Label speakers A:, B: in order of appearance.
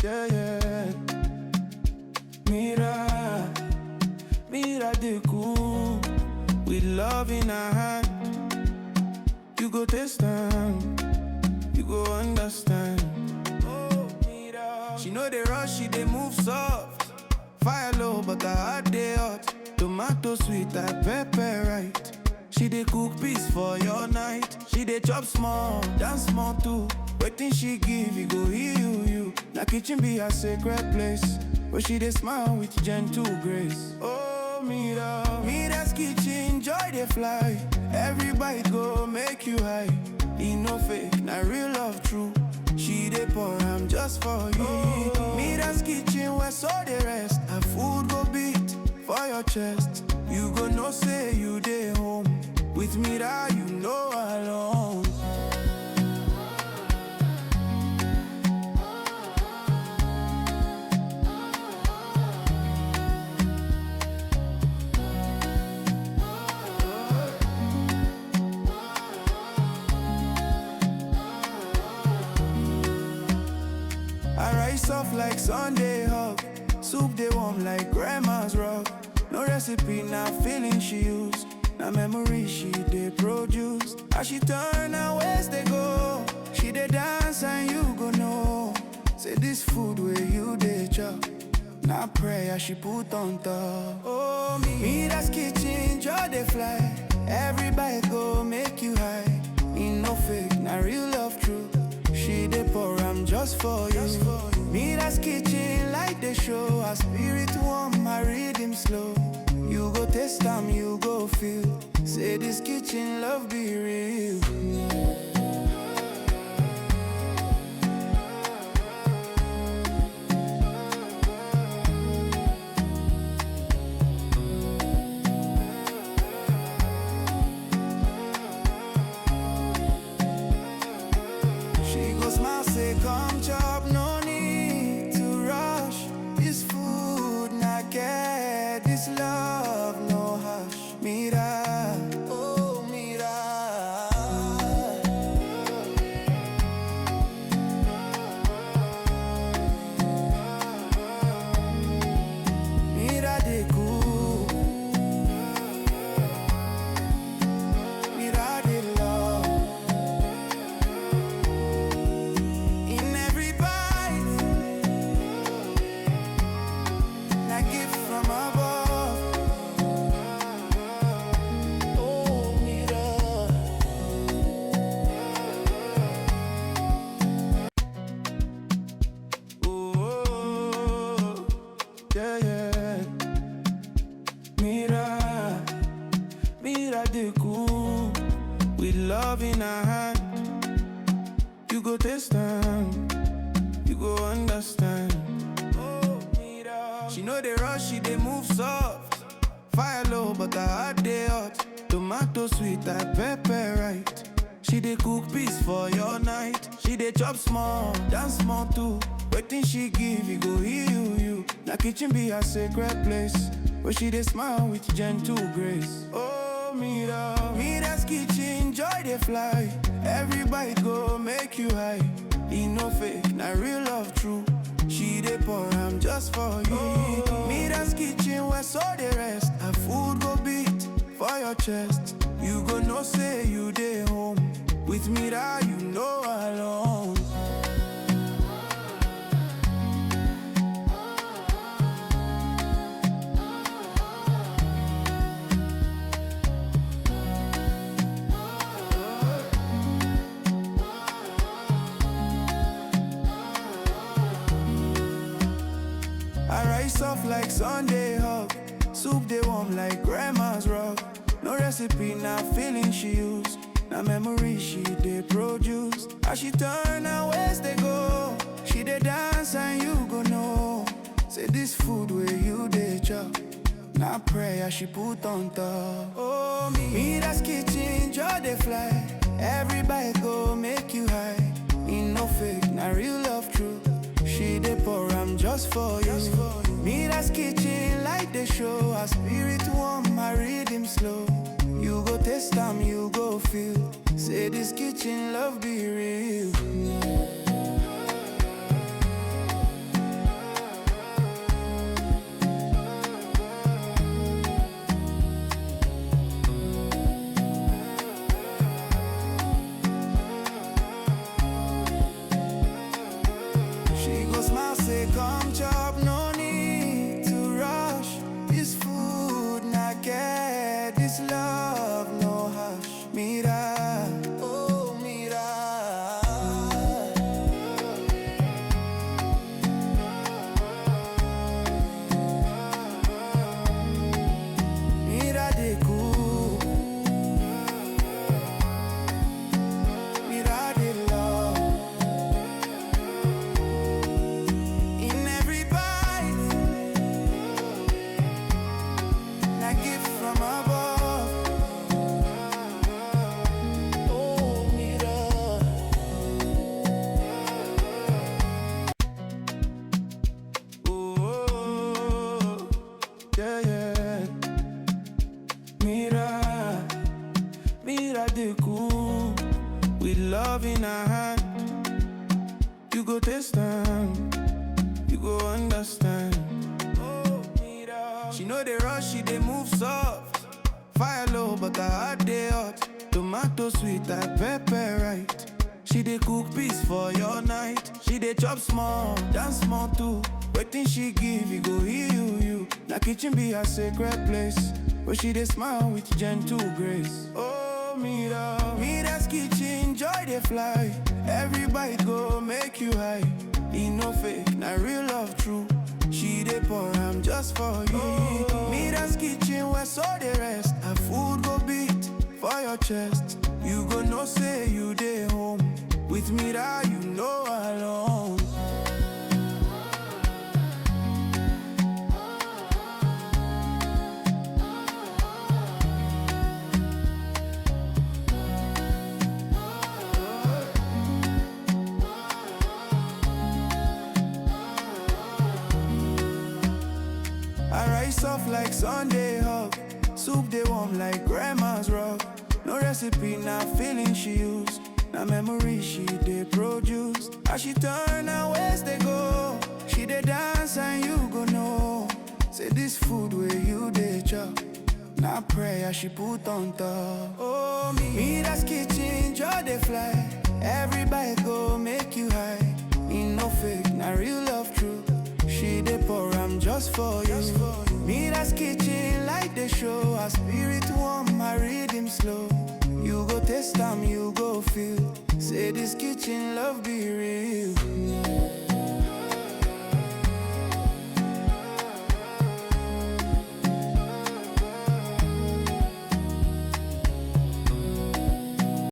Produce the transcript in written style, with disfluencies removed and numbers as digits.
A: yeah, yeah. Mira the cool, with love in her hand. You go taste them, you go understand. Oh, Mira. She know they rush, she they move soft. Fire low, but her heart they hot. Tomato sweet, like pepper right. She dey cook peace for your night. She dey chop small, dance small too. Waiting she give, you go heal you. Na kitchen be a sacred place, where she dey smile with gentle grace. Oh, Mira's kitchen, joy dey fly. Every bite go make you high. E no fake, na real love true. She dey pour, I'm just for you. Oh. Mira's kitchen, where so dey rest. Her food go beat for your chest. You go know say you dey home. With Mira, you know alone. I rise soft like Sunday hug. Soup they warm like grandma's rug. No recipe, na feeling she use. Na memory she dey produce. As she turn her waist they go. She dey dance and you go know. Say this food where you dey chop. Na prayer she put on top. Oh, Mira's kitchen, joy dey fly. Every bite go make you high. E no fake, na real love true. She dey pour, I'm just for you. Mira's kitchen, like the show. Her spirit warm, my rhythm slow. You go taste them, you go feel. Say this kitchen love be real. She go smile, say come chop, no need to rush. This food not get, this love no hush. Mira, oh Mira. Mira de cool, Mira de love. In every bite, a gift from above. Oh, Mira. Oh, yeah, yeah. Mira the cool, with love in her hand. You go taste them, you go understand. Oh, Mira. She know they rush, she they move soft. Fire low, but her heart they hot. Tomato sweet, like pepper right. She dey cook peace for your night. She dey chop small, dance small too. Waiting she give, you go heal you. Na kitchen be a sacred place, where she dey smile with gentle grace. Oh, Mira's kitchen, joy they fly. Every bite go make you high. E no fake, na real love true. She dey pour, I'm just for you. Oh. Mira's kitchen, where so they rest. Her food go beat for your chest. You go know say you dey home. With Mira, you know alone. I rise soft like Sunday hug. Soup they warm like grandma's rug. No recipe, na feeling she use. Na memory she dey produce. As she turn her waist they go. She dey dance and you go know. Say this food where you dey chop. Na prayer she put on top. Oh, Mira's kitchen, joy dey fly. Every bite go make you high. E no fake, na real love true. She dey pour, I'm just for you. Mira's kitchen, like the show. Her spirit warm, my rhythm slow. You go taste them, you go feel. Say this kitchen love be real. with love in her hand. You go taste them, you go understand. Oh, Mira. She know they rush, she they move soft. Fire low, but her heart they hot. Tomato sweet, that pepper right. She dey cook peace for your night. She dey chop small, dance small too. Waiting she give, you go heal you. Na kitchen be a sacred place, where she dey smile with gentle grace. Oh, Mira, Mira's kitchen, joy they fly. Every bite go make you high. E no fake, na real love true. She dey pour, I'm just for you. Oh, Mira's kitchen, where so they rest. Her food go beat for your chest. You go know say you dey home. With Mira, you know alone. I rise soft like Sunday hug. Soup they warm like grandma's rug. No recipe, not feeling she used. Na memory she dey produce. As she turn her ways they go. She dey dance and you go know. Say this food where you dey chop. Na prayer she put on top. Oh, Mira's kitchen, joy they fly. Every bite go make you high. In no fake, na real love true. She dey pour, I'm just for you. Mira's kitchen, like the show. Her spirit warm, my rhythm slow. You go taste them, you go feel. Say this kitchen love be real.